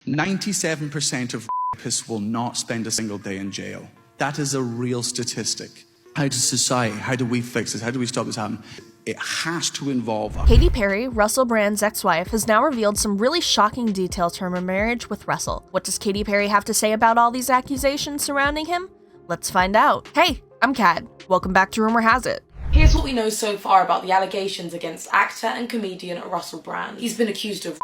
97% of rapists will not spend a single day in jail. That is a real statistic. How does society, how do we fix this? How do we stop this happening? It has to involve us. Katy Perry, Russell Brand's ex-wife, has now revealed some really shocking details from her marriage with Russell. What does Katy Perry have to say about all these accusations surrounding him? Let's find out. Hey, I'm Kat. Welcome back to Rumor Has It. Here's what we know so far about the allegations against actor and comedian Russell Brand. He's been accused of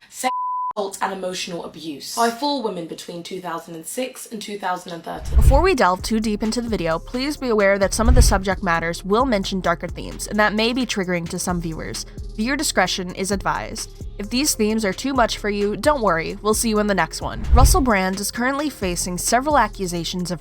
sexual assault and emotional abuse by 4 women between 2006 and 2013. Before we delve too deep into the video, please be aware that some of the subject matters will mention darker themes, and that may be triggering to some viewers. Viewer discretion is advised. If these themes are too much for you, don't worry, we'll see you in the next one. Russell Brand is currently facing several accusations of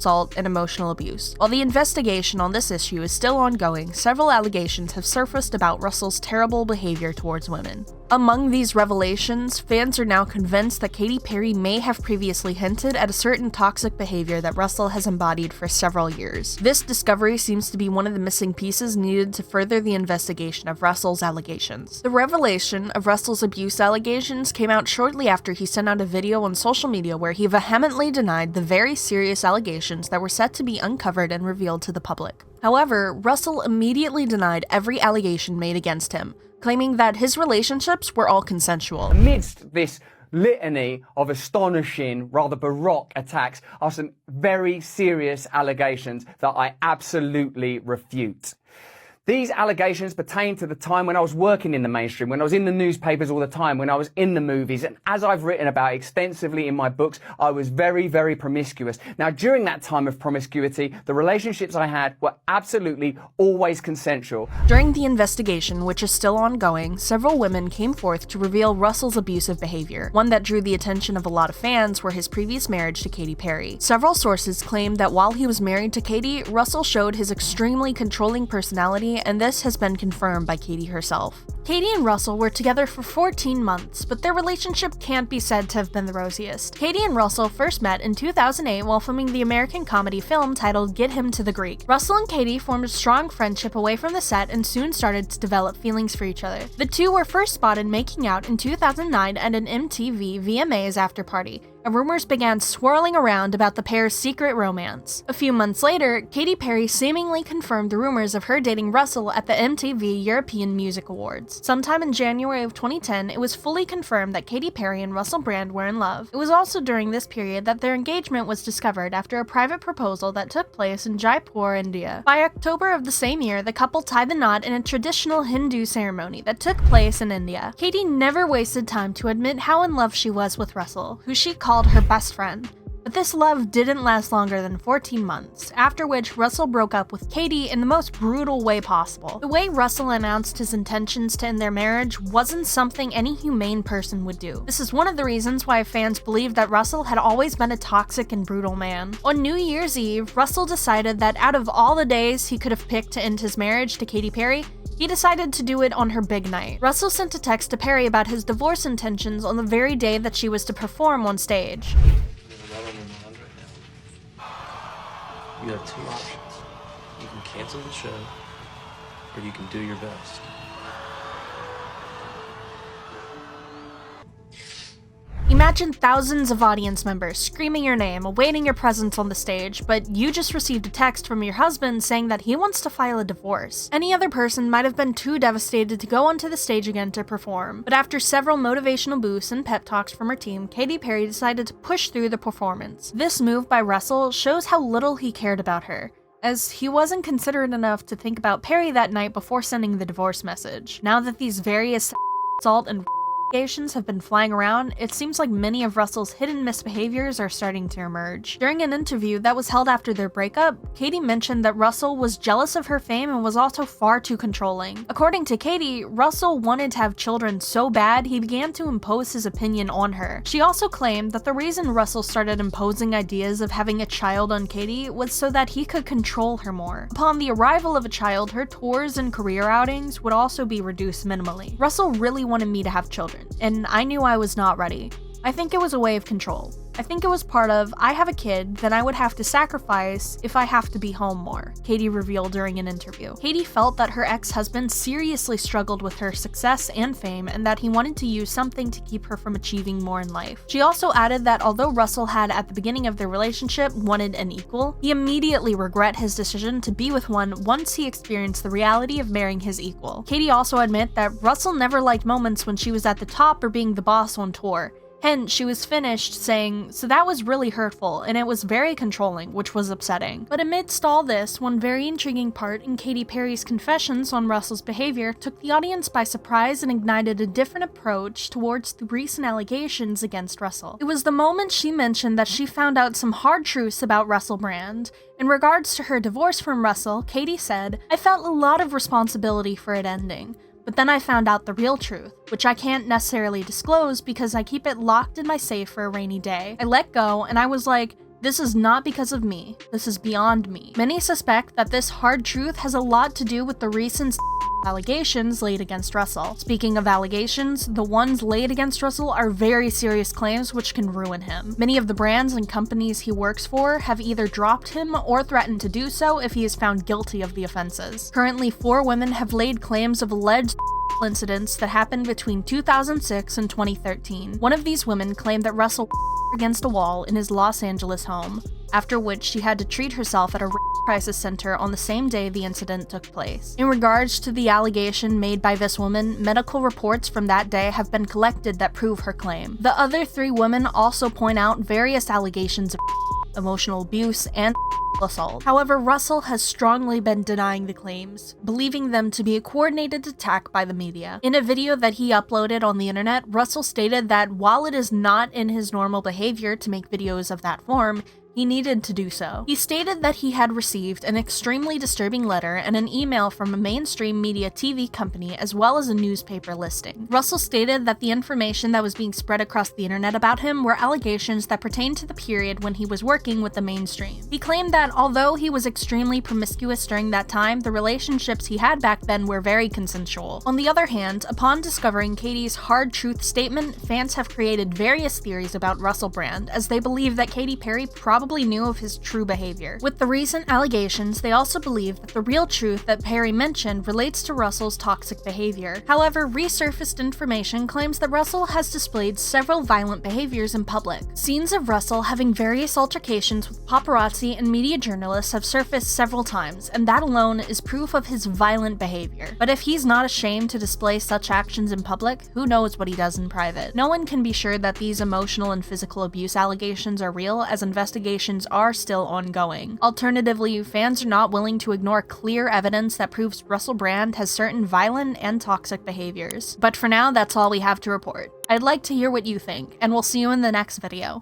assault and emotional abuse. While the investigation on this issue is still ongoing, several allegations have surfaced about Russell's terrible behavior towards women. Among these revelations, fans are now convinced that Katy Perry may have previously hinted at a certain toxic behavior that Russell has embodied for several years. This discovery seems to be one of the missing pieces needed to further the investigation of Russell's allegations. The revelation of Russell's abuse allegations came out shortly after he sent out a video on social media where he vehemently denied the very serious allegations that were set to be uncovered and revealed to the public. However, Russell immediately denied every allegation made against him, claiming that his relationships were all consensual. Amidst this litany of astonishing, rather baroque attacks are some very serious allegations that I absolutely refute. These allegations pertain to the time when I was working in the mainstream, when I was in the newspapers all the time, when I was in the movies, and as I've written about extensively in my books, I was very, very promiscuous. Now, during that time of promiscuity, the relationships I had were absolutely always consensual. During the investigation, which is still ongoing, several women came forth to reveal Russell's abusive behavior. One that drew the attention of a lot of fans were his previous marriage to Katy Perry. Several sources claimed that while he was married to Katy, Russell showed his extremely controlling personality, and this has been confirmed by Katy herself. Katy and Russell were together for 14 months, but their relationship can't be said to have been the rosiest. Katy and Russell first met in 2008 while filming the American comedy film titled Get Him to the Greek. Russell and Katy formed a strong friendship away from the set and soon started to develop feelings for each other. The two were first spotted making out in 2009 at an MTV VMAs after party, and rumors began swirling around about the pair's secret romance. A few months later, Katy Perry seemingly confirmed the rumors of her dating Russell at the MTV European Music Awards. Sometime in January of 2010, it was fully confirmed that Katy Perry and Russell Brand were in love. It was also during this period that their engagement was discovered after a private proposal that took place in Jaipur, India. By October of the same year, the couple tied the knot in a traditional Hindu ceremony that took place in India. Katy never wasted time to admit how in love she was with Russell, who she called her best friend. But this love didn't last longer than 14 months, after which Russell broke up with Katy in the most brutal way possible. The way Russell announced his intentions to end their marriage wasn't something any humane person would do. This is one of the reasons why fans believed that Russell had always been a toxic and brutal man. On New Year's Eve, Russell decided that out of all the days he could have picked to end his marriage to Katy Perry, he decided to do it on her big night. Russell sent a text to Perry about his divorce intentions on the very day that she was to perform on stage. You have 2 options. You can cancel the show, or you can do your best. Imagine thousands of audience members screaming your name, awaiting your presence on the stage, but you just received a text from your husband saying that he wants to file a divorce. Any other person might have been too devastated to go onto the stage again to perform, but after several motivational boosts and pep talks from her team, Katy Perry decided to push through the performance. This move by Russell shows how little he cared about her, as he wasn't considerate enough to think about Perry that night before sending the divorce message. Now that these various assault and allegations have been flying around, it seems like many of Russell's hidden misbehaviors are starting to emerge. During an interview that was held after their breakup, Katy mentioned that Russell was jealous of her fame and was also far too controlling. According to Katy, Russell wanted to have children so bad he began to impose his opinion on her. She also claimed that the reason Russell started imposing ideas of having a child on Katy was so that he could control her more. Upon the arrival of a child, her tours and career outings would also be reduced minimally. Russell really wanted me to have children, and I knew I was not ready. I think it was a way of control. I think it was part of, I have a kid, then I would have to sacrifice if I have to be home more, Katy revealed during an interview. Katy felt that her ex-husband seriously struggled with her success and fame, and that he wanted to use something to keep her from achieving more in life. She also added that although Russell had at the beginning of their relationship wanted an equal, he immediately regret his decision to be with one once he experienced the reality of marrying his equal. Katy also admitted that Russell never liked moments when she was at the top or being the boss on tour. Hence, she was finished saying, "So that was really hurtful, and it was very controlling, which was upsetting." But amidst all this, one very intriguing part in Katy Perry's confessions on Russell's behavior took the audience by surprise and ignited a different approach towards the recent allegations against Russell. It was the moment she mentioned that she found out some hard truths about Russell Brand. In regards to her divorce from Russell, Katy said, "I felt a lot of responsibility for it ending. But then I found out the real truth, which I can't necessarily disclose because I keep it locked in my safe for a rainy day. I let go, and I was like, this is not because of me. This is beyond me." Many suspect that this hard truth has a lot to do with the recent allegations laid against Russell. Speaking of allegations, the ones laid against Russell are very serious claims which can ruin him. Many of the brands and companies he works for have either dropped him or threatened to do so if he is found guilty of the offenses. Currently, 4 women have laid claims of alleged incidents that happened between 2006 and 2013. One of these women claimed that Russell against a wall in his Los Angeles home, after which she had to treat herself at a crisis center on the same day the incident took place. In regards to the allegation made by this woman, medical reports from that day have been collected that prove her claim. The other 3 women also point out various allegations of emotional abuse and assault. However, Russell has strongly been denying the claims, believing them to be a coordinated attack by the media. In a video that he uploaded on the internet, Russell stated that while it is not in his normal behavior to make videos of that form, he needed to do so. He stated that he had received an extremely disturbing letter and an email from a mainstream media TV company as well as a newspaper listing. Russell stated that the information that was being spread across the internet about him were allegations that pertained to the period when he was working with the mainstream. He claimed that although he was extremely promiscuous during that time, the relationships he had back then were very consensual. On the other hand, upon discovering Katy's hard truth statement, fans have created various theories about Russell Brand, as they believe that Katy Perry probably knew of his true behavior. With the recent allegations, they also believe that the real truth that Perry mentioned relates to Russell's toxic behavior. However, resurfaced information claims that Russell has displayed several violent behaviors in public. Scenes of Russell having various altercations with paparazzi and media journalists have surfaced several times, and that alone is proof of his violent behavior. But if he's not ashamed to display such actions in public, who knows what he does in private? No one can be sure that these emotional and physical abuse allegations are real, as investigations are still ongoing. Alternatively, fans are not willing to ignore clear evidence that proves Russell Brand has certain violent and toxic behaviors. But for now, that's all we have to report. I'd like to hear what you think, and we'll see you in the next video.